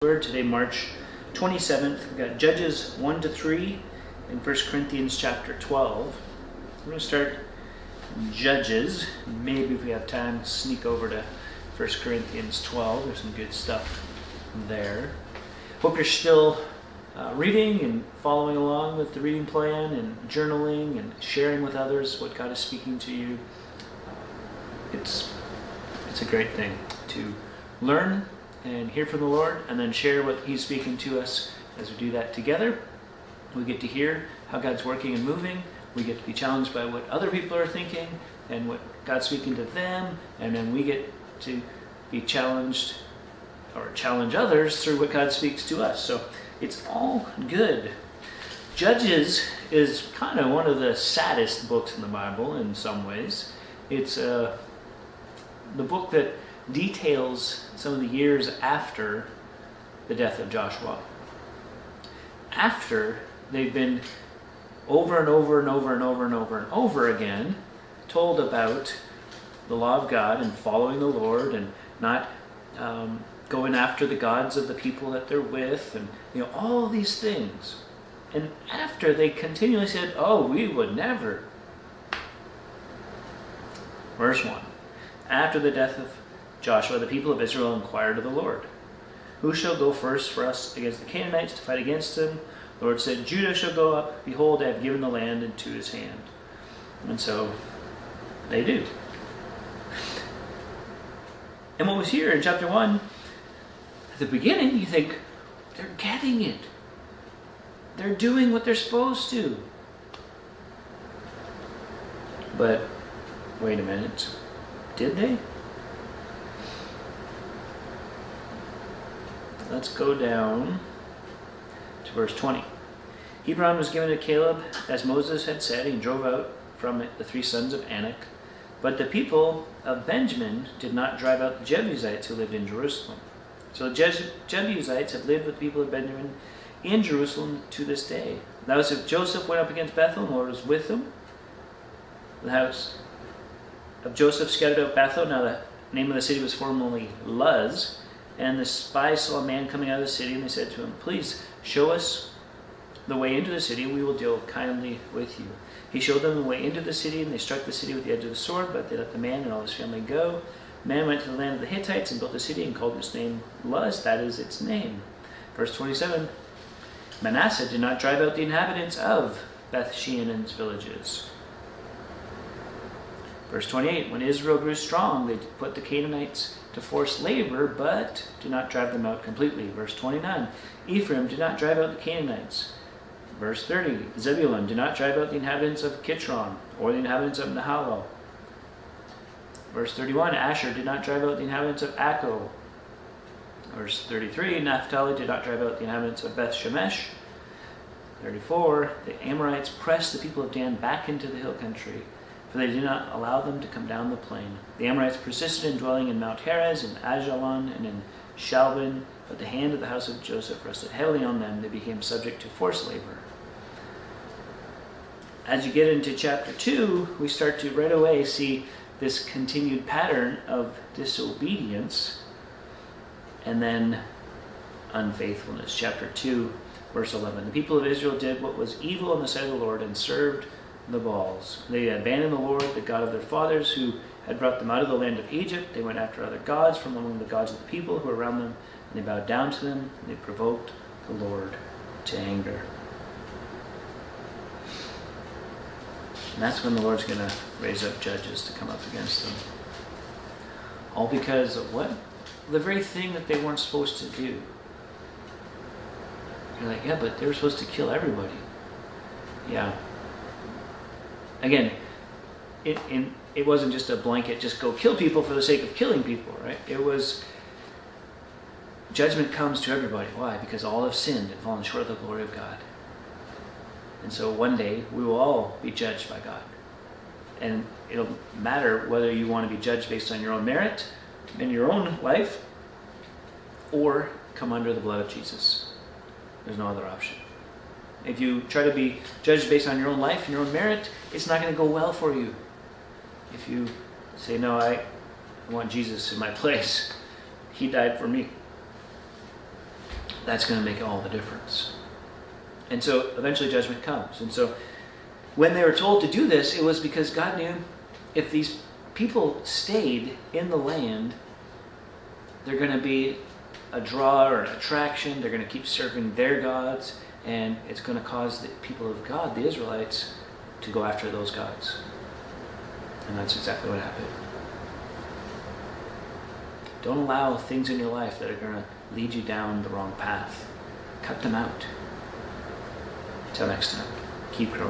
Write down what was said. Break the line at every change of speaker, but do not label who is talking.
Word today, March 27th. We've got Judges 1 to 3 and 1 Corinthians chapter 12. We're going to start Judges. Maybe if we have time, sneak over to 1 Corinthians 12. There's some good stuff there. Hope you're still reading and following along with the reading plan and journaling and sharing with others what God is speaking to you. It's a great thing to learn and hear from the Lord, and then share what He's speaking to us. As we do that together, we get to hear how God's working and moving. We get to be challenged by what other people are thinking and what God's speaking to them, and then we get to be challenged or challenge others through what God speaks to us. So it's all good. Judges is kind of one of the saddest books in the Bible in some ways. It's the book that details some of the years after the death of Joshua. After they've been over and over and over and over and over and over again told about the law of God and following the Lord and not going after the gods of the people that they're with, and all these things. And after they continually said, "Oh, we would never." Verse 1. After the death of Joshua, the people of Israel inquired of the Lord, "Who shall go first for us against the Canaanites to fight against them?" The Lord said, "Judah shall go up. Behold, I have given the land into his hand." And so they do. And what was here in chapter 1, at the beginning, you think, they're getting it. They're doing what they're supposed to. But wait a minute. Did they? Let's go down to verse 20. Hebron was given to Caleb, as Moses had said. He drove out from it the three sons of Anak. But the people of Benjamin did not drive out the Jebusites who lived in Jerusalem. So the Jebusites have lived with the people of Benjamin in Jerusalem to this day. The house of Joseph went up against Bethel, and the Lord was with them. The house of Joseph scattered out Bethel. Now the name of the city was formerly Luz. And the spies saw a man coming out of the city, and they said to him, "Please show us the way into the city, and we will deal kindly with you." He showed them the way into the city, and they struck the city with the edge of the sword, but they let the man and all his family go. The man went to the land of the Hittites and built a city and called its name Luz. That is its name. Verse 27, Manasseh did not drive out the inhabitants of Beth-shean and its villages. Verse 28, when Israel grew strong, they put the Canaanites to forced labor, but did not drive them out completely. Verse 29, Ephraim did not drive out the Canaanites. Verse 30, Zebulun did not drive out the inhabitants of Kitron, or the inhabitants of Nahalal. Verse 31, Asher did not drive out the inhabitants of Akko. Verse 33, Naphtali did not drive out the inhabitants of Beth Shemesh. 34, the Amorites pressed the people of Dan back into the hill country, for they did not allow them to come down the plain. The Amorites persisted in dwelling in Mount Heres, in Ajalon, and in Shalbin, but the hand of the house of Joseph rested heavily on them. They became subject to forced labor. As you get into chapter 2, we start to right away see this continued pattern of disobedience and then unfaithfulness. Chapter 2, verse 11. The people of Israel did what was evil in the sight of the Lord and served the Baals. They abandoned the Lord, the God of their fathers, who had brought them out of the land of Egypt. They went after other gods from among the gods of the people who were around them, and they bowed down to them, and they provoked the Lord to anger. And that's when the Lord's going to raise up judges to come up against them. All because of what? The very thing that they weren't supposed to do. You're like, yeah, but they were supposed to kill everybody. Yeah. Again, it wasn't just a blanket, just go kill people for the sake of killing people, right? It was, judgment comes to everybody. Why? Because all have sinned and fallen short of the glory of God. And so one day, we will all be judged by God. And it'll matter whether you want to be judged based on your own merit in your own life, or come under the blood of Jesus. There's no other option. If you try to be judged based on your own life and your own merit, it's not going to go well for you. If you say, no, I want Jesus in my place, He died for me. that's going to make all the difference. And so eventually judgment comes. And so when they were told to do this, it was because God knew if these people stayed in the land, they're going to be a draw or an attraction. They're going to keep serving their gods, and it's going to cause the people of God, the Israelites, to go after those gods. And that's exactly what happened. Don't allow things in your life that are going to lead you down the wrong path. Cut them out. Until next time, keep growing.